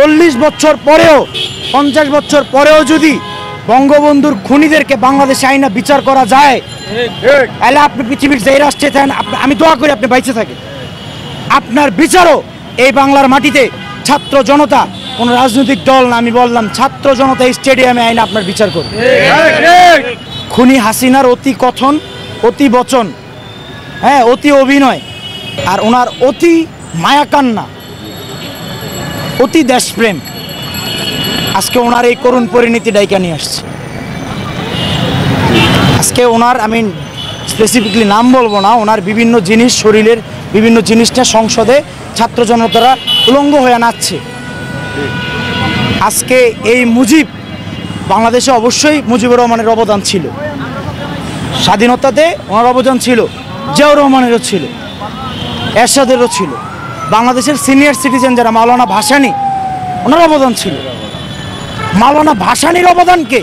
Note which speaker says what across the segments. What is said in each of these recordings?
Speaker 1: 40 বছর পরেও 50 বছর পরেও যদি বঙ্গবন্ধুর খুনিদেরকে বাংলাদেশে আইনা বিচার করা যায়, তাহলে আপনি পৃথিবীর যে রাষ্ট্রে থাকেন, আমি দোয়া করি আপনি বাইচে থাকেন, আপনার বিচারও এই বাংলার মাটিতে ছাত্র জনতা, কোন রাজনৈতিক দল না, আমি বললাম ছাত্র জনতা স্টেডিয়ামে আইনা আপনার বিচার করবে। খুনি হাসিনার অতি কথন, অতি বচন, হ্যাঁ, অতি অভিনয়, আর ওনার অতি মায়াকান্না, অতি দেশপ্রেম আজকে ওনার এই করুণ পরিণতি ডাইকা নিয়ে আসছে। আজকে ওনার, আমি স্পেসিফিকলি নাম বলবো না, ওনার বিভিন্ন জিনিস, শরীরের বিভিন্ন জিনিসটা সংসদে ছাত্র জনতারা উলঙ্গ হয়ে নাচছে। আজকে এই মুজিব, বাংলাদেশে অবশ্যই মুজিবুর রহমানের অবদান ছিল, স্বাধীনতাতে ওনার অবদান ছিল, জিয়াউর রহমানেরও ছিল, এরশাদেরও ছিল, বাংলাদেশের সিনিয়র সিটিজেন যারা মাওলানা ভাসানী, ওনার অবদান ছিল। মাওলানা ভাসানীর অবদানকে,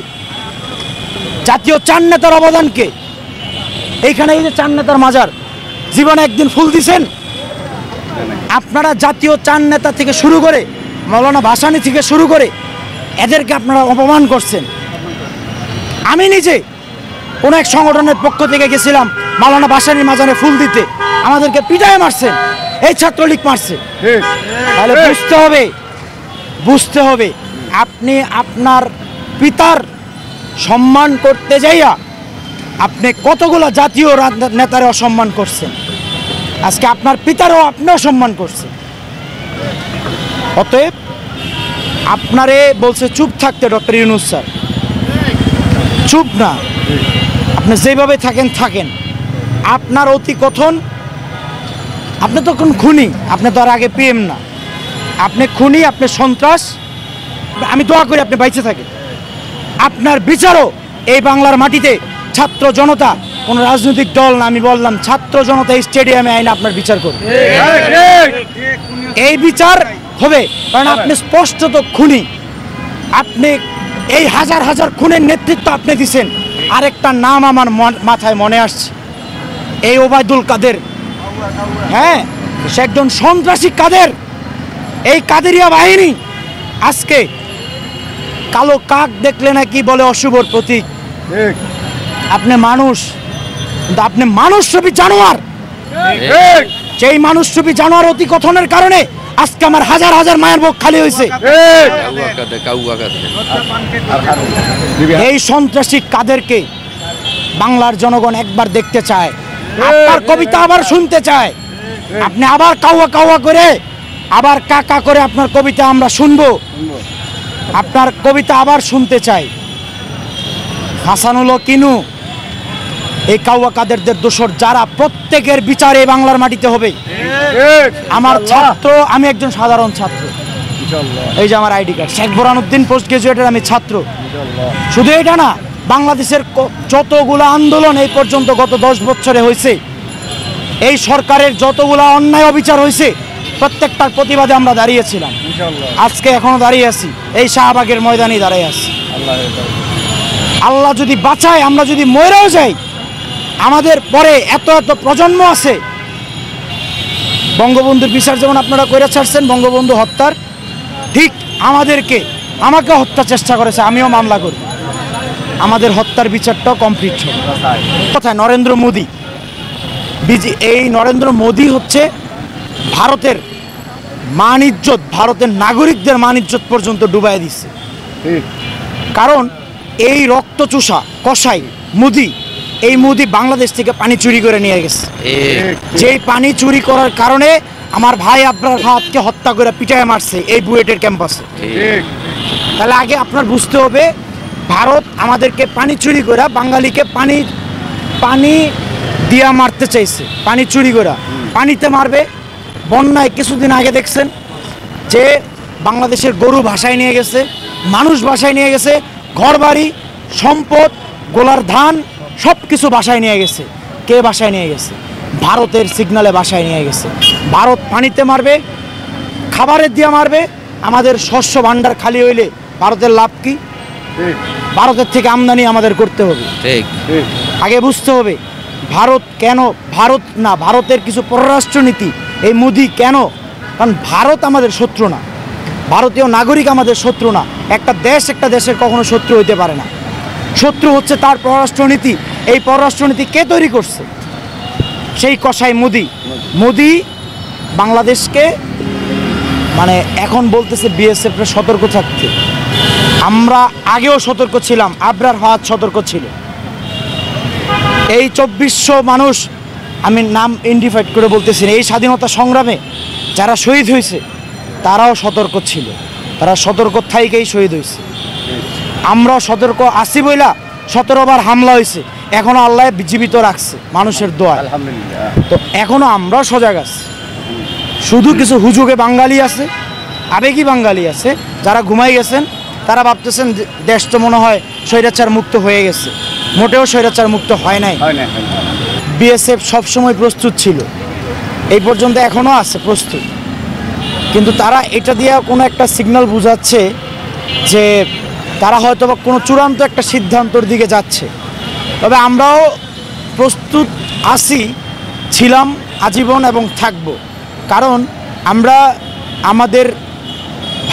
Speaker 1: জাতীয় চার নেতার অবদানকে, এইখানে এই যে চার নেতার মাজার, জীবনে একদিন ফুল দিছেন আপনারা? জাতীয় চার নেতা থেকে শুরু করে মাওলানা ভাসানী থেকে শুরু করে এদেরকে আপনারা অপমান করছেন। আমি নিজে কোনো এক সংগঠনের পক্ষ থেকে গেছিলাম মাওলানা ভাসানীর মাজারে ফুল দিতে, আমাদেরকে পিটায় মারছেন, এই ছাত্রলীগ মারছে। তাহলে বুঝতে হবে আপনি আপনার পিতার সম্মান করতে যাইয়া আপনি কতগুলো জাতীয় নেতারে অসম্মান করছেন। আজকে আপনার পিতারও আপনিও সম্মান করছেন। অতএব আপনারে বলছে চুপ থাকতে ডক্টর ইউনূস স্যার, চুপ না, আপনি যেভাবে থাকেন। আপনার অতি কথন, আপনি তো কোন খুনি, আপনি তো আর আগে পিএম না, আপনি খুনি, আপনি সন্ত্রাস। আমি দোয়া করি আপনি বাইচে থাকেন, আপনার বিচারও এই বাংলার মাটিতে ছাত্র জনতা, কোন রাজনৈতিক দল না, আমি বললাম ছাত্র জনতা স্টেডিয়ামে আইনা আপনার বিচার করবে। এই বিচার হবে, কারণ আপনি স্পষ্টত খুনি। আপনি এই হাজার হাজার খুনের নেতৃত্ব আপনি দিচ্ছেন। আরেকটা নাম আমার মাথায় মনে আসছে, এই ওবায়দুল কাদের। হ্যাঁ, সে একজন সন্ত্রাসী কাদের। এই কাদেরিয়া বাহিনী আজকে কালো কাক দেখলে নাকি বলে অশুভর প্রতীক। আপনি মানুষ, কিন্তু আপনি মানুষরূপী জানোয়ার। সেই মানুষরূপী জানোয়ার অতি কথনের কারণে আজকে আমার হাজার হাজার মায়ের বুক খালি হয়েছে। এই সন্ত্রাসী কাদেরকে বাংলার জনগণ একবার দেখতে চায়, আপনার কবিতা আবার শুনতে চায়। আপনি আবার কাউয়া কাউয়া করে, আবার কাকা করে আপনার কবিতা আমরা শুনবো, আপনার কবিতা আবার শুনতে চাই। হাসানুল কিনু, এই কাউয়া কাদেরদের দোসর যারা, প্রত্যেকের বিচার এই বাংলার মাটিতে হবে। আমার ছাত্র, আমি একজন সাধারণ ছাত্র, এই যে আমার ID card, Sheikh Borhanuddin post গ্রাজুয়েটের আমি ছাত্র। শুধু এটা না, বাংলাদেশের যতগুলো আন্দোলন এই পর্যন্ত গত 10 বছরে হয়েছে, এই সরকারের যতগুলো অন্যায় অবিচার হয়েছে, প্রত্যেকটার প্রতিবাদে আমরা দাঁড়িয়েছিলাম। আজকে এখনো দাঁড়িয়ে আছি, এই শাহবাগের ময়দানে দাঁড়িয়ে আছি। আল্লাহ যদি বাঁচায়, আমরা যদি মরেও যাই, আমাদের পরে এত এত প্রজন্ম আছে। বঙ্গবন্ধুর বিচার যেমন আপনারা করে ছাড়ছেন, বঙ্গবন্ধু হত্যার, ঠিক আমাকে হত্যা চেষ্টা করেছে, আমিও মামলা করি। আমাদের হত্যার বিচারটাও কমপ্লিট হবে। কোথায় নরেন্দ্র মোদী, এই নরেন্দ্র মোদী হচ্ছে ভারতের মান ইজ্জত, ভারতের নাগরিকদের মান ইজ্জত পর্যন্ত ডুবাই দিচ্ছে। কারণ এই রক্তচোষা কসাই মোদী, এই মোদী বাংলাদেশ থেকে পানি চুরি করে নিয়ে গেছে। যেই পানি চুরি করার কারণে আমার ভাই আবরার ফাহাদকে হত্যা করে পিটায় মারছে এই বুয়েটের ক্যাম্পাসে। তাহলে আগে আপনার বুঝতে হবে, ভারত আমাদেরকে পানি চুরি করে, বাঙালিকে পানি দিয়া মারতে চাইছে, পানি চুরি করে। পানিতে মারবে, বন্যায় কিছুদিন আগে দেখছেন যে বাংলাদেশের গরু ভাসায় নিয়ে গেছে, মানুষ ভাসায় নিয়ে গেছে, ঘরবাড়ি, সম্পদ, গোলার ধান সব কিছু বাসায় নিয়ে গেছে। কে বাসায় নিয়ে গেছে? ভারতের সিগনালে বাসায় নিয়ে গেছে। ভারত পানিতে মারবে, খাবারের দিয়ে মারবে। আমাদের শস্য ভাণ্ডার খালি হইলে ভারতের লাভ কি? ভারতের থেকে আমদানি আমাদের করতে হবে। আগে বুঝতে হবে ভারত কেন, ভারত না, ভারতের কিছু পররাষ্ট্রনীতি এই মোদি কেন, কারণ ভারত আমাদের শত্রু না, ভারতীয় নাগরিক আমাদের শত্রু না। একটা দেশের কখনো শত্রু হইতে পারে না। শত্রু হচ্ছে তার পররাষ্ট্রনীতি। এই পররাষ্ট্রনীতি কে তৈরি করছে? সেই কসাই মোদি বাংলাদেশকে মানে এখন বলতেছে বিএসএফ সতর্ক থাকতে। আমরা আগেও সতর্ক ছিলাম, আবরার ফাহাদ সতর্ক ছিল। এই 2400 মানুষ, আমি নাম ইন্ডিফাইড করে বলতেছি না, এই স্বাধীনতা সংগ্রামে যারা শহীদ হয়েছে তারাও সতর্ক ছিল, তারা সতর্ক থাইকেই শহীদ হয়েছে। আমরাও সতর্ক আছি বইলা 17 বার হামলা হয়েছে, এখনও আল্লাহ জীবিত রাখছে মানুষের দোয়া, আলহামদুলিল্লাহ। তো এখনও আমরাও সজাগ আছি। শুধু কিছু হুজুগে বাঙালি আছে, আবেগী বাঙালি আছে, যারা ঘুমাই গেছেন, তারা ভাবতেছেন দেশ তো মনে হয় স্বৈরাচার মুক্ত হয়ে গেছে। মোটেও স্বৈরাচার মুক্ত হয় নাই। বিএসএফ সবসময় প্রস্তুত ছিল, এই পর্যন্ত এখনও আছে প্রস্তুত। কিন্তু তারা এটা দিয়ে কোনো একটা সিগন্যাল বোঝাচ্ছে যে তারা হয়তো বা কোনো চূড়ান্ত একটা সিদ্ধান্তর দিকে যাচ্ছে। তবে আমরাও প্রস্তুত আছি, ছিলাম আজীবন এবং থাকব। কারণ আমরা আমাদের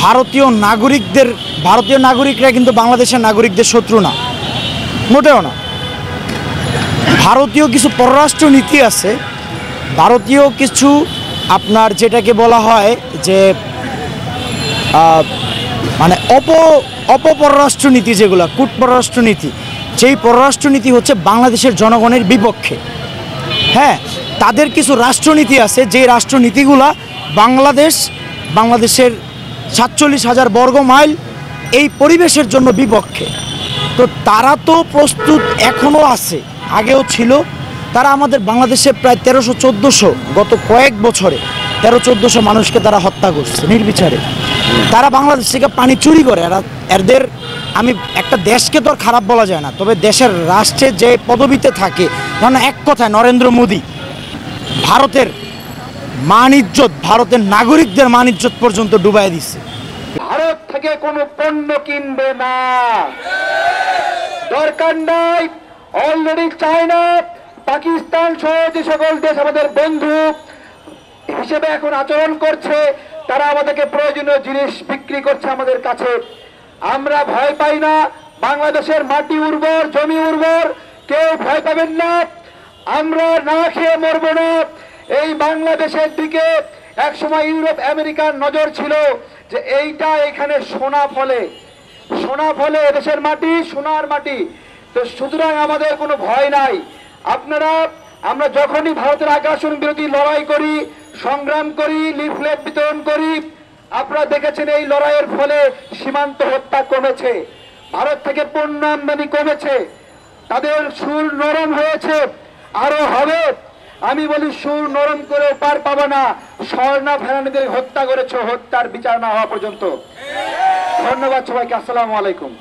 Speaker 1: ভারতীয় নাগরিকরা কিন্তু বাংলাদেশের নাগরিকদের শত্রু না, মোটেও না। ভারতীয় কিছু পররাষ্ট্র নীতি আছে, ভারতীয় কিছু আপনার যেটাকে বলা হয় যে মানে অপপররাষ্ট্রনীতি, যেগুলো কূট পররাষ্ট্রনীতি, যেই পররাষ্ট্রনীতি হচ্ছে বাংলাদেশের জনগণের বিপক্ষে। হ্যাঁ, তাদের কিছু রাষ্ট্রনীতি আছে, যে রাষ্ট্রনীতিগুলা বাংলাদেশের 47,000 বর্গ মাইল এই পরিবেশের জন্য বিপক্ষে। তো তারা তো প্রস্তুত এখনও আছে, আগেও ছিল। তারা আমাদের বাংলাদেশে প্রায় 1300-1400 গত কয়েক বছরে 1300-1400 মানুষকে তারা হত্যা করছে নির্বিচারে। তারা বাংলাদেশ থেকে পানি চুরি করে। এদের আমি একটা দেশকে তো আর খারাপ বলা যায় না, তবে দেশের রাষ্ট্রে যে পদবিতে থাকে, কারণ এক কথায় নরেন্দ্র মোদি ভারতের মান ইজ্জত, ভারতের নাগরিকদের মান ইজ্জত পর্যন্ত ডুবাই দিচ্ছে।
Speaker 2: ভারত থেকে কোনো পণ্য কিনবে না, দরকার নাই। অলরেডি চায়না, পাকিস্তান সহ যে সকল দেশ আমাদের বন্ধু হিসেবে এখন আচরণ করছে, তারা আমাদেরকে প্রয়োজনীয় জিনিস বিক্রি করছে আমাদের কাছে। আমরা ভয় পাই না। বাংলাদেশের মাটি উর্বর, জমি উর্বর, কেউ ভয় পাবেন না। আমরা না খেয়ে মরবো না। এই বাংলাদেশের দিকে একসময় ইউরোপ আমেরিকার নজর ছিল যে এইটা এখানে সোনা ফলে দেশের মাটি সোনার মাটি। তো সুতরাং আমাদের কোনো ভয় নাই। আমরা যখনই ভারতের আগ্রাসন বিরোধী লড়াই করি, সংগ্রাম করি, লিফলেট বিতরণ করি, আপনারা দেখেছেন এই লড়াইয়ের ফলে সীমান্ত হত্যা কমেছে, ভারত থেকে পণ্য আমদানি কমেছে, তাদের সুর নরম হয়েছে, আরো হবে। আমি বলি সুর নরম করে পার পাবে না। স্বর্ণা ফেরানিদের হত্যা করেছে, হত্যার বিচার না হওয়া পর্যন্ত। ধন্যবাদ সবাইকে। আসসালামু আলাইকুম।